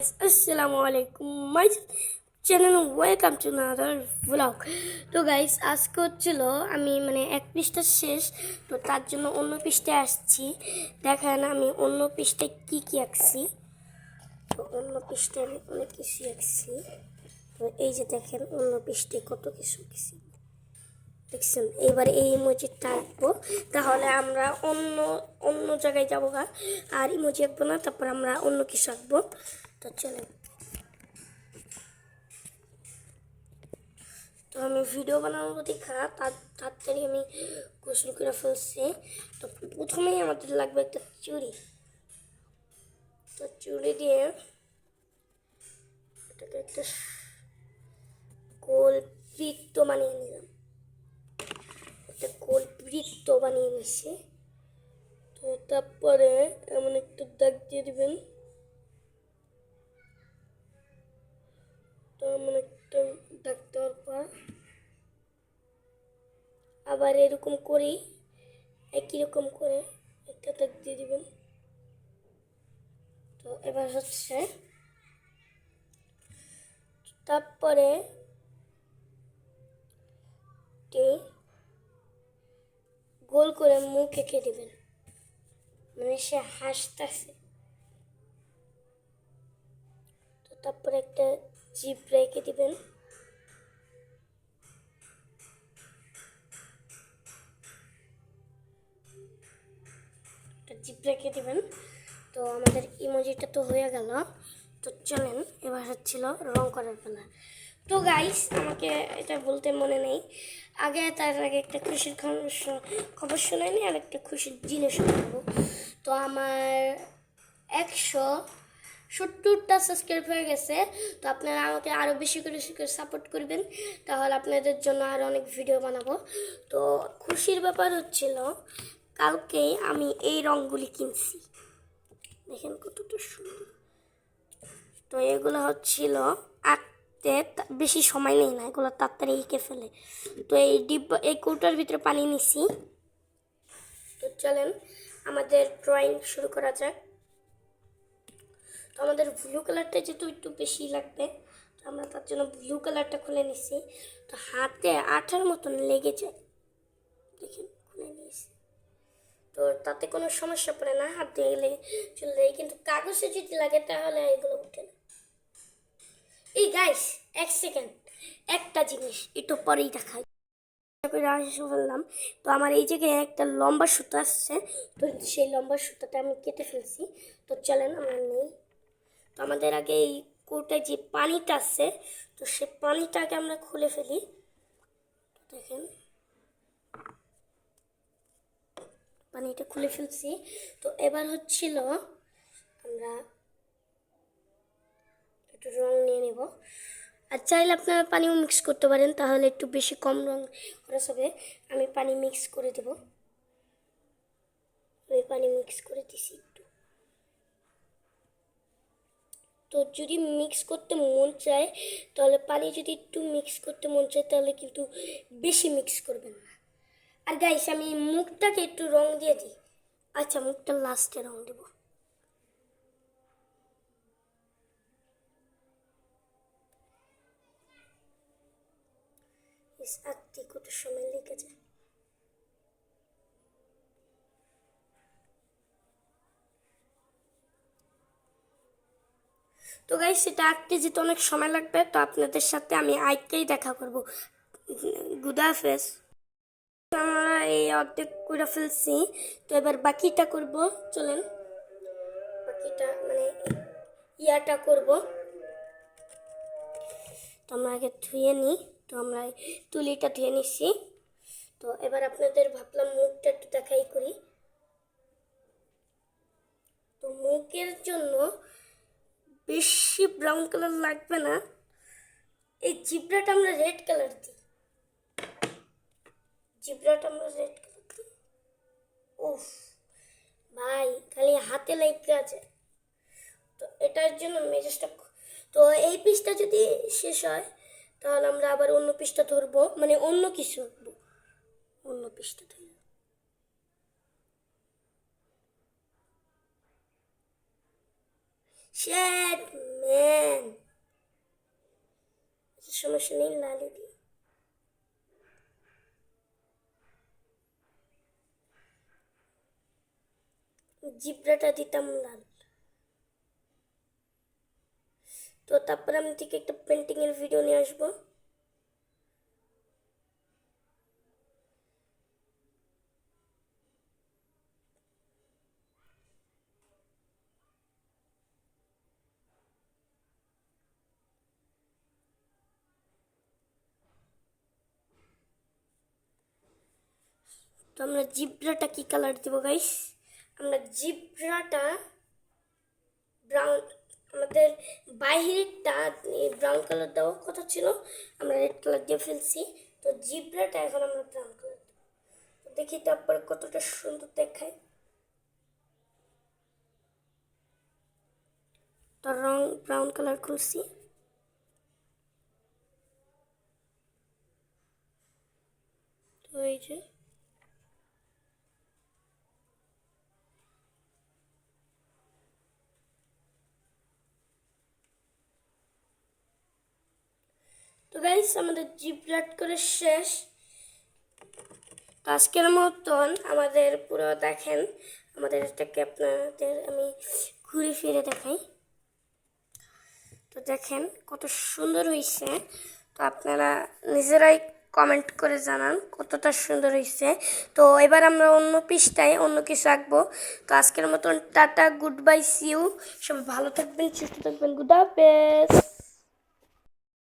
Assalamu alaikum my channel welcome to another vlog তো guys আজকে হচ্ছিল আমি এক পৃষ্ঠা শেষ তো তার জন্য অন্য পৃষ্ঠায় আসছি দেখেন আমি অন্য পৃষ্ঠায় কি আঁকছি তো অন্য পৃষ্ঠায় আমি অনেক কিছু আঁকছি তো এই যে দেখেন অন্য পৃষ্ঠায় কত কিছু আঁকছি দেখছেন এবার এই ইমোজিটা আঁকবো তাহলে আমরা অন্য অন্য জায়গায় যাবো আর ইমোজি আঁকবো না তারপর আমরা অন্য কিছু আঁকবো তো চলেন তো আমি ভিডিও বানানোর দেখা তাড়াতাড়ি আমি গোসল করে ফেলছি তো প্রথমেই আমাদের লাগবে একটা চুড়ি তো চুড়ি দিয়ে এটাকে একটা গোল বৃত্ত বানিয়ে নিলাম একটা গোল বৃত্ত বানিয়ে নিছি তো তারপরে এমন একটু দাগ দিয়ে দিবেন তো এমন একটা দাগ দেওয়ার পর আবার এরকম করেই একই রকম করে একটা দাগ দিয়ে দিবেন তো এবার হচ্ছে তারপরে গোল করে মুখ এঁকে দিবেন সে হাসতেছে তো তারপরে একটা জিভ রেখে দিবেন জিভ রেখে দিবেন তো আমাদের ইমোজিটা তো হয়ে গেল তো চলেন এবার হচ্ছিল রং করার পালা তো গাইস আমাকে এটা বলতে মনে নেই তার আগে একটা খুশির খবর শোনায়নি আর একটা খুশির জিনিস শোনাবো তো আমার 170টা সাবস্ক্রাইব হয়ে গেছে তো আপনারা আমাকে আরও বেশি করে সাপোর্ট করবেন তাহলে আপনাদের জন্য আরও অনেক ভিডিও বানাবো তো খুশির ব্যাপার হচ্ছিল কালকেই আমি এই রঙগুলি কিনছি দেখেন কতটা সুন্দর তো এগুলো হচ্ছিল আঁকতে বেশি সময় নেই না এগুলো তাড়াতাড়ি এঁকে ফেলে তো এই কৌটার ভিতরে পানি নিছি তো চলেন আমাদের ড্রয়িং শুরু করা যাক তো আমাদের ব্লু কালারটা যেহেতু একটু বেশি লাগবে তো আমরা তার জন্য ব্লু কালারটা খুলে নিছি তো হাতে আঠার মতন লেগে যায় দেখেন খুলে নিয়েছি তো তাতে কোনো সমস্যা পড়ে না হাত দিয়ে গেলে চলে যায় কিন্তু কাগজে যদি লাগে তাহলে এগুলো উঠে না এই গাইস এক সেকেন্ড একটা জিনিস একটু পরেই দেখাই বললাম তো আমার এই জায়গায় একটা লম্বা সুতো আসছে তো সেই লম্বা সুতোটা আমি কেটে ফেলছি তো চলেন আমরা নেই তো আমাদের আগে এই কৌটায় যে পানিটা আছে তো সে পানিটাকে আমরা খুলে ফেলি দেখেন পানিটা খুলে ফেলছি তো এবার হচ্ছিল আমরা একটু রং নিয়ে নেব আর চাইলে আপনারা পানিও মিক্স করতে পারেন তাহলে একটু বেশি কম রং খরচ হবে আমি পানি মিক্স করে দেব আমি পানি মিক্স করে দিছি একটু তো যদি মিক্স করতে মন চায় তাহলে পানি যদি একটু মিক্স করতে মন চায় তাহলে কিন্তু বেশি মিক্স করবেন না আর গাইস আমি মুখটাকে একটু রং দিয়ে দিই আচ্ছা মুখটা লাস্টে রং দেব আঁকতে কত সময় লেগে যায় তো গাইস সেটা আঁকতে যেতে অনেক সময় লাগবে তো আপনাদের সাথে আমি আঁকতেই দেখা করব গুড হাফেজ আমরা এই অর্ধেক করে ফেলছি তো এবার বাকিটা করব চলেন বাকিটা ইয়াটা করব তো আমরা আগে ধুয়ে নিই তো আমরা তুলিটা ধুয়ে নিছি তো এবার আপনাদের ভাবলাম মুখটা একটু দেখাই করি তো মুখের জন্য বেশি ব্রাউন কালার লাগবে না এই জিব্রাটা আমরা রেড কালার দিই উফ ভাই খালি হাতে লেগে আছে তো এটার জন্য মেজাজটা তো এই পিসটা যদি শেষ হয় তাহলে আমরা আবার অন্য পিসটা ধরবো অন্য কিছু আঁকবো অন্য পিসটা ধরবো শেট ম্যান, সমস্যা নেই, লালে দিই। জিব্রাটা দিতাম লাল। তো তারপরে আমি থেকে একটা পেন্টিং এর ভিডিও নিয়ে আসবো। তো আমরা জিব্রাটা কি কালার দিব গাইস? আমরা জিব্রাটা ব্রাউন, আমাদের বাহিরটা ব্রাউন কালার দেওয়ার কথা ছিল, আমরা রেড কালার দিয়ে ফেলছি। তো জিব্রাটা এখন আমরা ব্রাউন কালার দেবো। তো দেখি তারপরে কতটা সুন্দর দেখায়। তো রং ব্রাউন কালার খুলছি। তো এই যে তো গাইস আমাদের জিব্রাট করে শেষ। তো আজকের মতন আমাদের পুরো দেখেন, আমাদের এটাকে আপনাদের আমি ঘুরে ফিরে দেখাই। তো দেখেন কত সুন্দর হয়েছে। তো আপনারা নিজেরাই কমেন্ট করে জানান কতটা সুন্দর হয়েছে। তো এবার আমরা অন্য পৃষ্ঠায় অন্য কিছু আঁকবো। তো আজকের মতন tata, goodbye, see you. সবাই ভালো থাকবেন, সুস্থ থাকবেন, গুড হাফেজ।